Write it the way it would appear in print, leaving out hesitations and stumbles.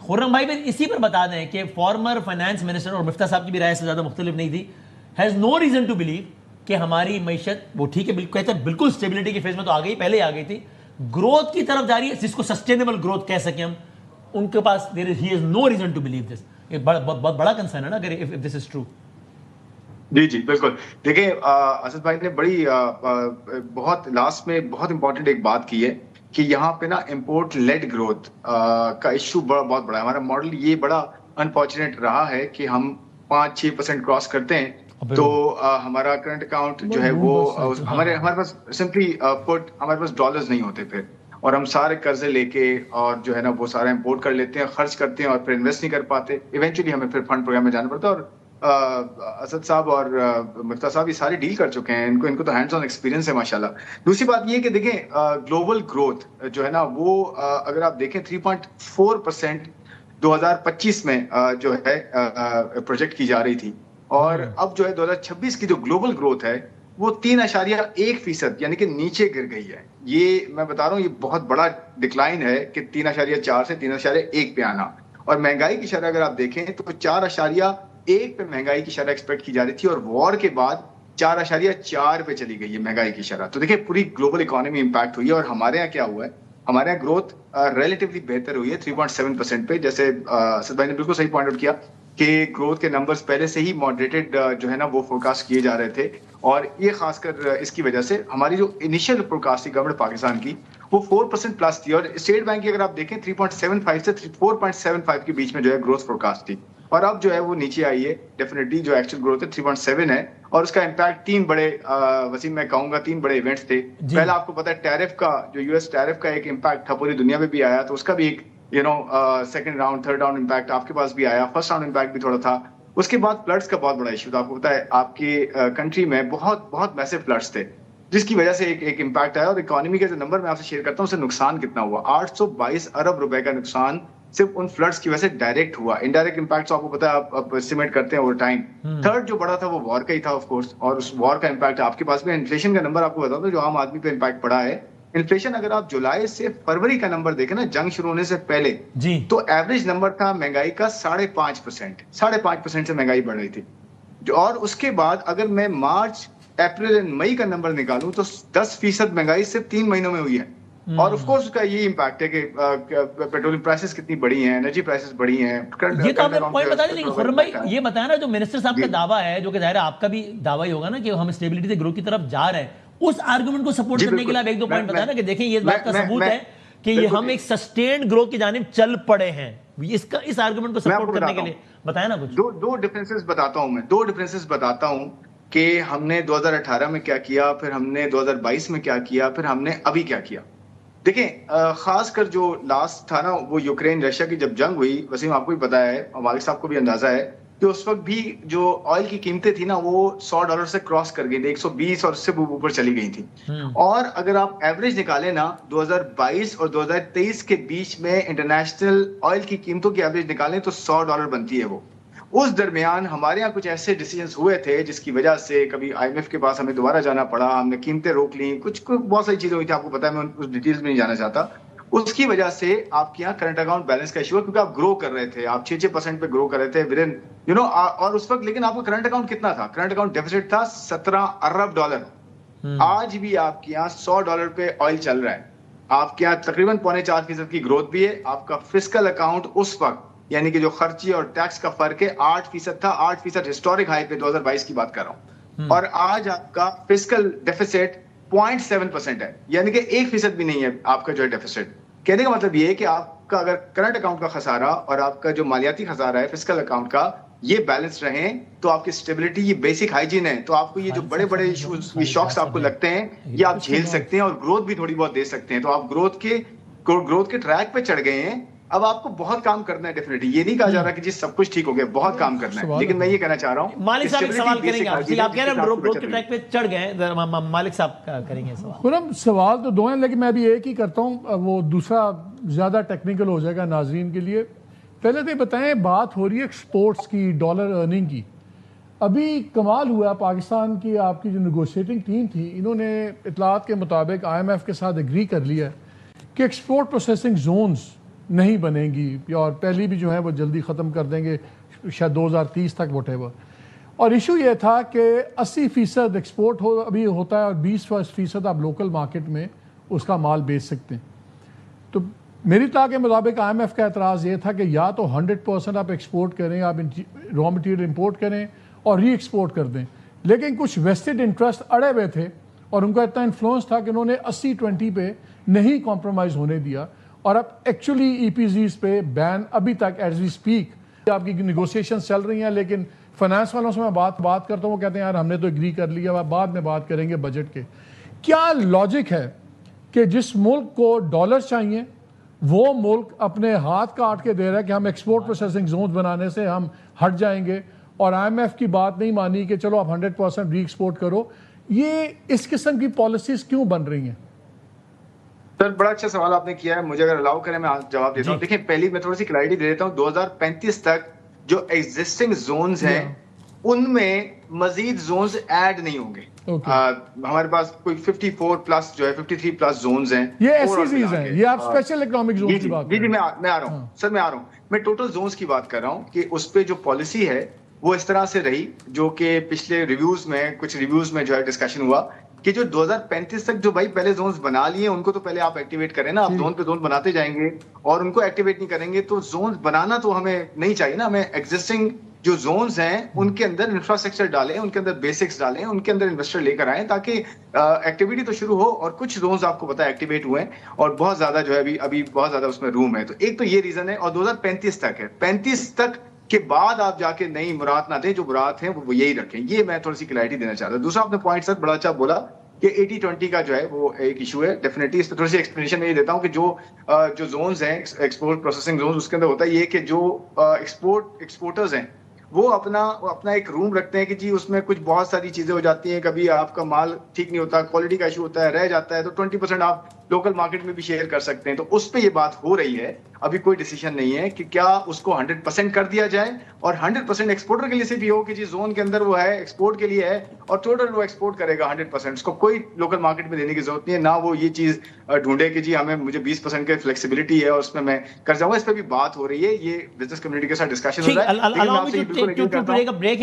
خرم بھائی بھی اسی پر بتا دیں کہ فارمر فائنانس منسٹر, اور مفتیٰ صاحب کی بھی رائے سے زیادہ مختلف نہیں تھی, has no reason to believe کہ ہماری معیشت وہ ٹھیک ہے کہتے ہیں بالکل اسٹیبلٹی کی فیز میں تو آ گئی, پہلے ہی آ گئی تھی, گروتھ کی طرف جا رہی ہے جس کو سسٹینیبل گروتھ کہہ سکیں ہم, ان کے پاس ہی has no reason to believe this. یہ بہت بڑا کنسرن ہے نا اگر اف دس از ٹرو. جی جی بالکل. دیکھیں اسد بھائی نے بڑی بہت لاسٹ میں بہت امپورٹنٹ ایک بات کی ہے کہ یہاں پہ نا امپورٹ لیڈ گروتھ کا ایشو بہت بڑا ہے. ہمارا ماڈل یہ بڑا انفارچونیٹ رہا ہے کہ ہم 5-6% کراس کرتے ہیں تو ہمارا کرنٹ اکاؤنٹ جو ہے وہ ہمارے پاس سمپلی پٹ ہمارے پاس ڈالرز نہیں ہوتے پھر, اور ہم سارے قرضے لے کے اور جو ہے نا وہ سارا امپورٹ کر لیتے ہیں, خرچ کرتے ہیں اور پھر انویسٹ نہیں کر پاتے. ایونچولی ہمیں پھر فنڈ پروگرام میں جانا پڑتا ہے. اور اسد صاحب اور مفتیٰ صاحب یہ سارے ڈیل کر چکے ہیں, ان کو تو ہینڈز آن ایکسپیرینس ہے ماشاءاللہ. دوسری بات یہ ہے کہ دیکھیں گلوبل گروتھ جو ہے نا وہ اگر آپ دیکھیں 3.4% 2025 میں جو ہے پروجیکٹ کی جا رہی تھی, اور اب جو ہے 2026 کی جو گلوبل گروتھ ہے وہ 3.1% یعنی کہ نیچے گر گئی ہے. یہ میں بتا رہا ہوں یہ بہت بڑا ڈکلائن ہے کہ 3.4 سے 3.1 پہ آنا. اور مہنگائی کی شرح اگر آپ دیکھیں تو 4.1 پہ مہنگائی کی شرح ایکسپیکٹ کی جا رہی تھی, اور وار کے بعد 4.4 پہ چلی گئی ہے مہنگائی کی شرح. تو دیکھیں پوری گلوبل اکانومی امپیکٹ ہوئی ہے. اور ہمارے یہاں کیا ہوا ہے, ہمارے یہاں گروتھ ریلیٹیولی بہتر ہوئی ہے 3.7% پہ. جیسے اسد بھائی نے بالکل صحیح پوائنٹ آؤٹ کیا کہ گروتھ کے نمبرز پہلے سے ہی ماڈریٹڈ جو ہے نا وہ فورکاسٹ کیے جا رہے تھے, اور یہ خاص کر اس کی وجہ سے ہماری جو انیشیل فورکاسٹ تھی گورنمنٹ پاکستان کی وہ 4% پلس تھی, اور اسٹیٹ بینک کی اگر آپ دیکھیں 3.75 سے 4.75 کے بیچ میں جو ہے گروتھ فورکاسٹ تھی, اور اب جو ہے وہ نیچے آئی ہے. ڈیفینیٹلی جو ایکچوئل گروتھ ہے 3.7 ہے, اور اس کا امپیکٹ 3 بڑے وسیم میں کہوں گا 3 بڑے ایونٹس تھے. پہلا آپ کو پتا ہے ٹیرف کا جو یو ایس ٹیرف کا ایک امپیکٹ تھا پوری دنیا میں بھی آیا, تو اس کا بھی ایک second round third round impact آپ کے پاس بھی آیا. فرسٹ راؤنڈ امپیکٹ بھی تھوڑا تھا. اس کے بعد فلڈس کا بہت بڑا ایشو تھا. آپ کو پتا ہے آپ کی کنٹری میں بہت میسو فلڈس تھے جس کی وجہ سے ایک امپیکٹ آیا. اور اکانومی کا جو نمبر میں آپ سے شیئر کرتا ہوں اس سے نقصان کتنا ہوا, 822 ارب روپے کا نقصان صرف ان فلڈس کی وجہ سے ڈائریکٹ ہوا. انڈائریکٹ امپیکٹ آپ کو پتا ہے آپ اسٹیمیٹ کرتے ہیں اوور ٹائم. تھرڈ جو بڑا تھا وہ وار کا ہی تھا آف کورس, اور اس وار کا امپیکٹ آپ کے پاس بھی. انفلیشن کا نمبر آپ کو بتا دوں جو عام آدمی پہ امپیکٹ پڑا ہے, انفلیشن اگر آپ جولائی سے فروری کا نمبر دیکھیں نا جنگ شروع ہونے سے پہلے تو ایوریج نمبر تھا مہنگائی کا 5.5% سے مہنگائی بڑھ رہی تھی. اور اس کے بعد اگر میں مارچ اپریل اور مئی کا نمبر نکالوں تو 10% مہنگائی صرف 3 مہینوں میں ہوئی ہے. اور آف کورس اس کا یہ امپیکٹ ہے کہ پیٹرولیم پرائسز کتنی بڑی ہیں, انرجی پرائسز بڑی ہیں. یہ تو آپ نے پوائنٹ بتا دیں, لیکن خرم بھائی یہ بتایا نا جو منسٹر صاحب کا دعویٰ ہے, جو کہ ظاہر ہے آپ کا بھی دعویٰ ہی ہوگا نا کہ ہم اسٹیبلٹی سے گروتھ کی طرف جا رہے ہیں, اس آرگومنٹ کو سپورٹ کرنے کے لیے آپ 1-2 پوائنٹ بتایا نا کہ دیکھیں یہ اس بات کا ثبوت ہے کہ یہ ہم ایک سسٹینڈ گروتھ کی جانب چل پڑے ہیں. اس آرگومنٹ کو سپورٹ کرنے کے لیے بتایا نا کچھ. دو ڈفرینسز بتاتا ہوں میں, 2 ڈفرینسز بتاتا ہوں کہ ہم نے 2018 میں کیا کیا, پھر ہم نے 2022 میں کیا کیا, پھر ہم نے ابھی کیا کیا. دیکھیں خاص کر جو لاسٹ تھا نا وہ یوکرین رشیا کی جب جنگ ہوئی, وسیم آپ کو بھی پتا ہے, مالک صاحب کو بھی اندازہ ہے کہ اس وقت بھی جو آئل کی قیمتیں تھی نا وہ $100 سے کراس کر گئی تھی, 120 اور اس سے اوپر چلی گئی تھی. اور اگر آپ ایوریج نکالیں نا 2022 اور 2023 کے بیچ میں انٹرنیشنل آئل کی قیمتوں کی ایوریج نکالیں تو $100 بنتی ہے وہ. اس درمیان ہمارے یہاں کچھ ایسے ڈیسیجنز ہوئے تھے جس کی وجہ سے کبھی IMF کے پاس ہمیں دوبارہ جانا پڑا, ہم نے قیمتیں روک لیں, کچھ بہت ساری چیزیں ہوئی تھی, آپ کو پتا ہے, میں اس ڈیٹیلز میں نہیں جانا چاہتا. اس کی وجہ سے آپ کے یہاں کرنٹ اکاؤنٹ بیلنس کا ایشو ہے, کیونکہ آپ گرو کر رہے تھے, آپ 6% پہ گرو کر رہے تھے اور اس وقت لیکن آپ کا کرنٹ اکاؤنٹ کتنا تھا, کرنٹ اکاؤنٹ ڈیفیسٹ تھا $17 ارب. آج بھی آپ کے یہاں $100 پہ آئل چل رہا ہے, آپ کے یہاں تقریباً 4.5% کی گروتھ بھی ہے. آپ کا فسکل اکاؤنٹ اس وقت یعنی کہ جو خرچی اور ٹیکس کا فرق ہے 8% تھا, 8% ہسٹورک ہائی پہ 2022 کی بات کر رہا ہوں, اور آج آپ کا فسکل ڈیفیسٹ 0.7% ہے, یعنی کہ 1% بھی نہیں ہے آپ کا جو ہے ڈیفیسٹ. کہنے کا مطلب یہ ہے کہ آپ کا اگر کرنٹ اکاؤنٹ کا خسارہ اور آپ کا جو مالیاتی خسارہ ہے فسکل اکاؤنٹ کا یہ بیلنس رہیں تو آپ کی اسٹیبلٹی, یہ بیسک ہائیجین ہے, تو آپ کو یہ جو بڑے بڑے ایشوز, یہ شاکس آپ کو لگتے ہیں یہ آپ جھیل سکتے ہیں اور گروتھ بھی تھوڑی بہت دے سکتے ہیں. تو آپ گروتھ کے ٹریک پہ چڑھ گئے ہیں. اب آپ کو بہت کام کرنا ہے ڈیفینیٹلی, یہ نہیں کہا جا رہا کہ جی سب کچھ ٹھیک ہو گیا, بہت کام کرنا ہے. لیکن میں یہ کہنا چاہ رہا ہوں مالک صاحب ایک سوال کریں گے, آپ کہہ رہے ہیں گروتھ کے ٹریک پہ چڑھ گئے ہیں, مالک صاحب کریں گے سوال. خرم سوال تو 2 ہیں لیکن میں بھی ایک ہی کرتا ہوں, وہ دوسرا زیادہ ٹیکنیکل ہو جائے گا ناظرین کے لیے. پہلے تو یہ بتائیں, بات ہو رہی ہے ایکسپورٹس کی, ڈالر ارننگ کی. ابھی کمال ہوا پاکستان کی, آپ کی جو نیگوشیٹنگ ٹیم تھی انہوں نے اطلاعات کے مطابق IMF کے ساتھ ایگری کر لیا ہے کہ ایکسپورٹ پروسیسنگ زونز نہیں بنے گی اور پہلی بھی جو ہے وہ جلدی ختم کر دیں گے شاید 2030 تک وٹ ایور. اور ایشو یہ تھا کہ 80% ایکسپورٹ ابھی ہوتا ہے اور 20% آپ لوکل مارکیٹ میں اس کا مال بیچ سکتے ہیں. تو میری اطلاع کے مطابق آئی ایم ایف کا اعتراض یہ تھا کہ یا تو 100% آپ ایکسپورٹ کریں, آپ را مٹیریل امپورٹ کریں اور ری ایکسپورٹ کر دیں. لیکن کچھ ویسٹڈ انٹرسٹ اڑے ہوئے تھے اور ان کا اتنا انفلوئنس تھا کہ انہوں نے 80-20 پہ نہیں کمپرومائز ہونے دیا. اور اب ایکچولی ای پی زیز پہ بین ابھی تک ایز وی اسپیک آپ کی نیگوسیشن چل رہی ہیں. لیکن فائنانس والوں سے میں بات کرتا ہوں, وہ کہتے ہیں یار ہم نے تو ایگری کر لیا, اب بعد میں بات کریں گے بجٹ کے. کیا لاجک ہے کہ جس ملک کو ڈالر چاہیے وہ ملک اپنے ہاتھ کاٹ کے دے رہا ہے کہ ہم ایکسپورٹ پروسیسنگ زونز بنانے سے ہم ہٹ جائیں گے, اور آئی ایم ایف کی بات نہیں مانی کہ چلو آپ 100% ری ایکسپورٹ کرو. یہ اس قسم کی پالیسیز کیوں بن رہی ہیں؟ سر بڑا اچھا سوال آپ نے کیا ہے, مجھے اگر الاؤ کریں میں جواب دیتا ہوں. دیکھیں پہلی میں تھوڑی سی کلیئرٹی دے دیتا ہوں. 2035 تک جو ایگزسٹنگ زونز ہیں ان میں مزید زونز ایڈ نہیں ہوں گے. ہمارے پاس کوئی 54 پلس جو ہے 53 پلس زونز ہیں. یہ ایسی چیز ہیں, یہ آپ اسپیشل اکنامک زونز کی بات جی میں آ رہا ہوں سر, میں آ رہا ہوں. میں ٹوٹل زونز کی بات کر رہا ہوں کہ اس پہ جو پالیسی ہے وہ اس طرح سے رہی جو کہ پچھلے کچھ ریویوز میں جو ہے ڈسکشن ہوا کہ جو 2035 تک جو بھائی پہلے زونز بنا لیے ان کو تو پہلے آپ ایکٹیویٹ کریں نا. آپ زون پہ زون بناتے جائیں گے اور ان کو ایکٹیویٹ نہیں کریں گے تو زونز بنانا تو ہمیں نہیں چاہیے نا. ہمیں ایگزسٹنگ جو زونز ہیں ان کے اندر انفراسٹرکچر ڈالیں, ان کے اندر بیسکس ڈالیں, ان کے اندر انویسٹر لے کر آئیں تاکہ ایکٹیویٹی تو شروع ہو. اور کچھ زونز آپ کو پتا ہے ایکٹیویٹ ہوئے ہیں اور بہت زیادہ جو ہے ابھی بہت زیادہ اس میں روم ہے. تو ایک تو یہ ریزن ہے, اور 2035 تک ہے. 35 تک کے بعد آپ جا کے نئی مراد نہ دیں, جو مراد ہیں وہ یہی رکھیں. یہ میں تھوڑی سی کلیئرٹی دینا چاہتا ہوں. دوسرا آپ نے پوائنٹ سر بڑا اچھا بولا کہ 80-20 کا جو ہے وہ ایک ایشو ہے. ڈیفینیٹلی اس پہ تھوڑی سی ایکسپلینیشن میں یہ دیتا ہوں کہ جو زونز ہیں ایکسپورٹ پروسیسنگ زونز, اس کے اندر ہوتا ہے یہ کہ جو ایکسپورٹرز ہیں وہ اپنا ایک روم رکھتے ہیں کہ جی اس میں کچھ بہت ساری چیزیں ہو جاتی ہیں, کبھی آپ کا مال ٹھیک نہیں ہوتا, کوالٹی کا ایشو ہوتا ہے, رہ جاتا ہے, تو 20% آپ لوکل مارکیٹ میں بھی شیئر کر سکتے ہیں. تو اس پہ یہ بات ہو رہی ہے. ابھی کوئی ڈیسیژن نہیں ہے کہ کیا اس کو 100% کر دیا جائے اور 100% ایکسپورٹر کے لیے صرف یہ ہو کہ جی زون کے اندر وہ ہے ایکسپورٹ کے لیے ہے اور ٹوٹل وہ ایکسپورٹ کرے گا 100%. اس کو کوئی لوکل مارکیٹ میں دینے کی ضرورت نہیں ہے. نہ وہ یہ چیز ڈھونڈے کہ جی مجھے 20% کی فلیکسیبلٹی ہے اور اس میں کر جاؤں گا. اس پہ بھی بات ہو رہی ہے, یہ بزنس کمیونٹی کے ساتھ ڈسکشن ہو رہا ہے. break